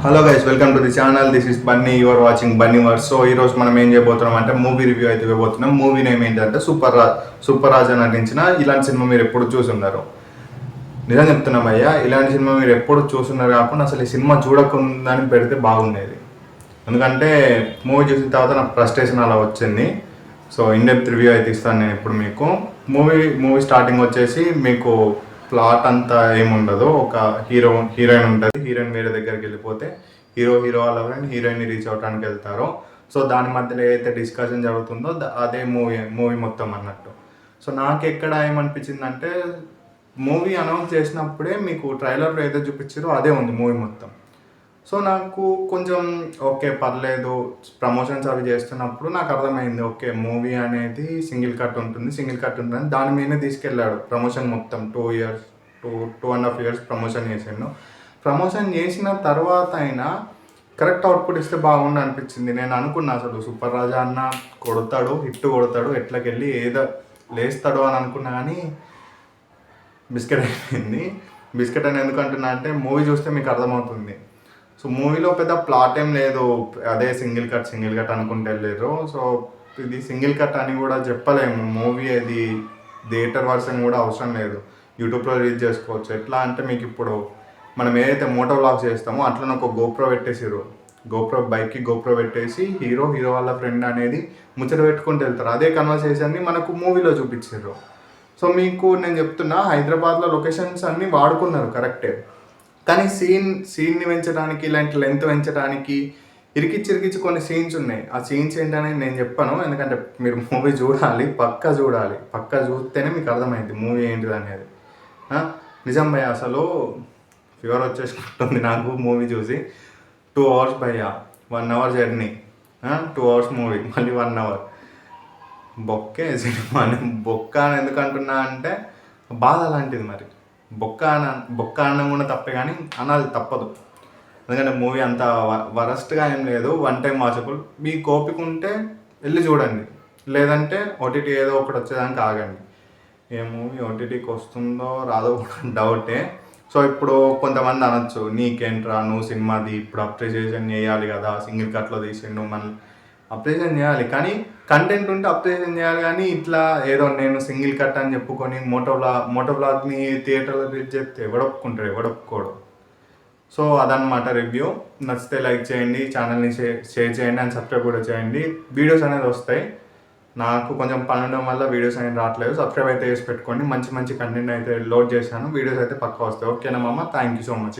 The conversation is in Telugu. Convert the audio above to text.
Hello guys, welcome to the channel. This is Bunny, your watching Bunny verse. So ఈ రోజు మనం ఏం చేయబోతున్నాం అంటే మూవీ రివ్యూ అయితే ఇవ్వబోతున్నాం. మూవీ నేమ్ ఏంటంటే సూపర్ రాజ్ అని నటించిన ఇలాంటి సినిమా మీరు ఎప్పుడు చూసున్నారు? నిజం చెప్తున్నాం అయ్యా, ఇలాంటి సినిమా మీరు ఎప్పుడు చూస్తున్నారు కాకుండా అసలు ఈ సినిమా చూడకుండాని పెడితే బాగుండేది. ఎందుకంటే మూవీ చూసిన తర్వాత నాకు ఫ్రస్ట్రేషన్ అలా వచ్చింది. సో ఇన్ డెప్త్ రివ్యూ అయితే ఇస్తాను నేను ఇప్పుడు మీకు. మూవీ స్టార్టింగ్ వచ్చేసి మీకు ప్లాట్ అంతా ఏముండదు. ఒక హీరోయిన్ ఉంటుంది. హీరోయిన్ వేరే దగ్గరికి వెళ్ళిపోతే హీరో వాళ్ళ ఫ్రెండ్ హీరోయిన్ని రీచ్ అవడానికి వెళ్తారు. సో దాని మధ్యలో ఏదైతే డిస్కషన్ జరుగుతుందో అదే మూవీ మొత్తం అన్నట్టు. సో నాకు ఎక్కడ ఏమనిపించిందంటే మూవీ అనౌన్స్ చేసినప్పుడే మీకు ట్రైలర్లో ఏదో చూపించారో అదే ఉంది మూవీ మొత్తం. సో నాకు కొంచెం ఓకే పర్లేదు, ప్రమోషన్స్ అవి చేస్తున్నప్పుడు నాకు అర్థమైంది ఓకే మూవీ అనేది సింగిల్ కట్ ఉంటుంది దాని మీదనే తీసుకెళ్ళాడు ప్రమోషన్ మొత్తం. 2.5 years ప్రమోషన్ చేసాను. ప్రమోషన్ చేసిన తర్వాత అయినా కరెక్ట్ అవుట్పుట్ ఇస్తే బాగుండు అనిపించింది. నేను అనుకున్నా అసలు సూపర్ రాజా అన్న హిట్ కొడతాడు, ఎట్లకెళ్ళి ఏదో లేస్తాడు అని అనుకున్నా, కానీ బిస్కెట్ అయిపోయింది. బిస్కెట్ అని ఎందుకు అంటున్నా అంటే మూవీ చూస్తే మీకు అర్థమవుతుంది. సో మూవీలో పెద్ద ప్లాట్ ఏం లేదు, అదే సింగిల్ కట్ అనుకుంటే వెళ్ళారు. సో ఇది సింగిల్ కట్ అని కూడా చెప్పలేము. మూవీ అది థియేటర్ వర్షన్ కూడా అవసరం లేదు, యూట్యూబ్లో రిలీజ్ చేసుకోవచ్చు. ఎట్లా అంటే మీకు ఇప్పుడు మనం ఏదైతే మోటో వ్లాగ్స్ చేస్తామో అట్లనే ఒక గోప్రో పెట్టేసారు. బైక్కి గోప్రో పెట్టేసి హీరో వాళ్ళ ఫ్రెండ్ అనేది ముచ్చట పెట్టుకుంటూ వెళ్తారు. అదే కన్వర్సేషన్ని మనకు మూవీలో చూపించారు. సో మీకు నేను చెప్తున్నా, హైదరాబాద్లో లొకేషన్స్ అన్నీ వాడుకున్నారు కరెక్టే, కానీ సీన్ని పెంచడానికి, ఇలాంటి లెంత్ పెంచడానికి ఇరికిచ్చి కొన్ని సీన్స్ ఉన్నాయి. ఆ సీన్స్ ఏంటనే నేను చెప్పాను, ఎందుకంటే మీరు మూవీ పక్కా చూస్తేనే మీకు అర్థమైంది మూవీ ఏంటిది అనేది. నిజం భయ్య, అసలు ఫీవర్ వచ్చేసినట్టుంది నాకు మూవీ చూసి. 2 hours భయ్య, 1 hour జర్నీ, 2 hours మూవీ, మళ్ళీ 1 hour. బొక్కే సినిమా. బొక్క అని ఎందుకు అంటున్నా అంటే బాధ అలాంటిది. మరి బొక్క అనడం కూడా తప్పే, కానీ అనాలి తప్పదు. ఎందుకంటే మూవీ అంత వరస్ట్గా ఏం లేదు, 1 time వాచబుల్. మీకు ఓపిక ఉంటే వెళ్ళి చూడండి, లేదంటే ఓటీటీ ఏదో ఒకటి వచ్చేదానికి ఆగండి. ఏ మూవీ ఓటీటీకి వస్తుందో రాదో కూడా డౌటే. సో ఇప్పుడు కొంతమంది అనొచ్చు, నీకేంట్రా నువ్వు సినిమాది ఇప్పుడు అప్రిసియేషన్ చేయాలి కదా, సింగిల్ కట్లో తీసిండు, మళ్ళీ అప్రిసియేషన్ చేయాలి, కానీ కంటెంట్ ఉంటే అప్రిసియేషన్ చేయాలి. కానీ ఇట్లా ఏదో నేను సింగిల్ కట్ అని చెప్పుకొని మోటో బ్లాగ్ని థియేటర్లో రిలీజ్ చేస్తే ఎవడొప్పుకోడు. సో అదనమాట రివ్యూ. నచ్చితే లైక్ చేయండి, ఛానల్ని షేర్ చేయండి అండ్ సబ్స్క్రైబ్ కూడా చేయండి. వీడియోస్ అనేది వస్తాయి. నాకు కొంచెం పని ఉండడం వల్ల వీడియోస్ అనేది రావట్లేదు. సబ్స్క్రైబ్ అయితే చేసి పెట్టుకోండి. మంచి కంటెంట్ అయితే లోడ్ చేశాను, వీడియోస్ అయితే పక్కా వస్తాయి. ఓకేనా మామ, థ్యాంక్ యూ సో మచ్.